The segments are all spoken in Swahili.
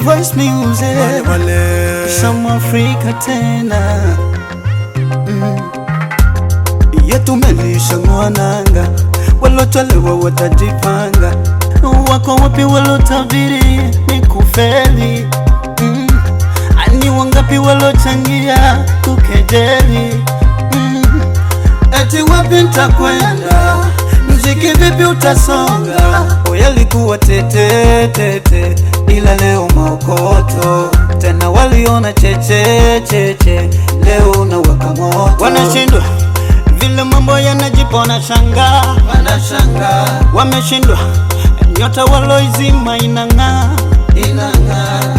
Voice music Some Africa tena yetu melisha mwananga, walotolewa watajipanga. Wako wapi walotabiri ni kufeli? Ani wangapi walochangia kukejeli? Eti wapi nitakwenda, muziki vipi utasonga? Yalikuwa tete tete, ila leo maokoto. Tena waliona cheche cheche, leo na waka moto. Wanashindwa vile mambo yanajipona, shanga wanashanga. Wameshindwa nyota waloizima inang'aa inang'aa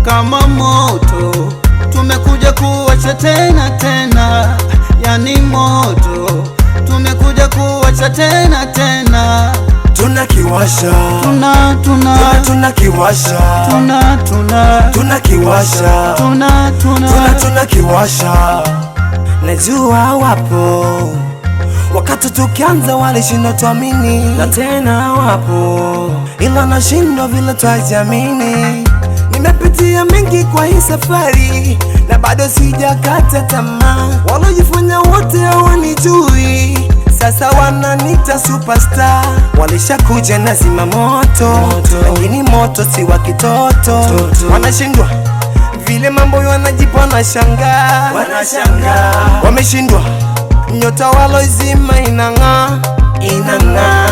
kama moto. Tumekuja kuwasha tena tena, yani moto. Tumekuja kuwasha tena tena, tunakiwasha tunakiwasha tunakiwasha tunakiwasha. Najua wapo wakati tukianza walishindwa tuamini, na tena wapo ila nashindwa vile twajiamini. Nimepitia mengi kwa hii safari na bado sijakata tamaa. Walojifanya wote hawanijui, sasa wananita superstar. Walishakuja na zima moto, lakini moto si wa kitoto. Wanashindwa vile mambo wanajipona, shanga wanashanga. Wameshindwa nyota waloizima inang'aa inang'aa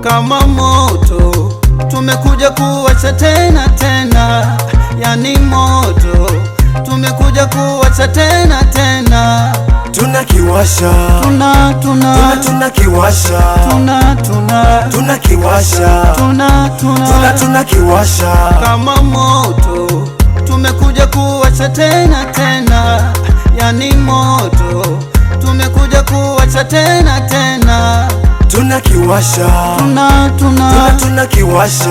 kama moto. Tumekuja kuwasha tena tena, yani moto. Tumekuja kuwasha tena tena, tunakiwasha tunakiwasha tunakiwasha tunakiwasha kama moto. Tumekuja kuwasha tena tena, yani moto. Tumekuja kuwasha tena tena, tunakiwasha tunakiwasha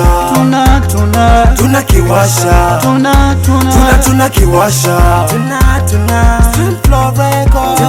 tunakiwasha tunakiwasha. Stream Flow Records,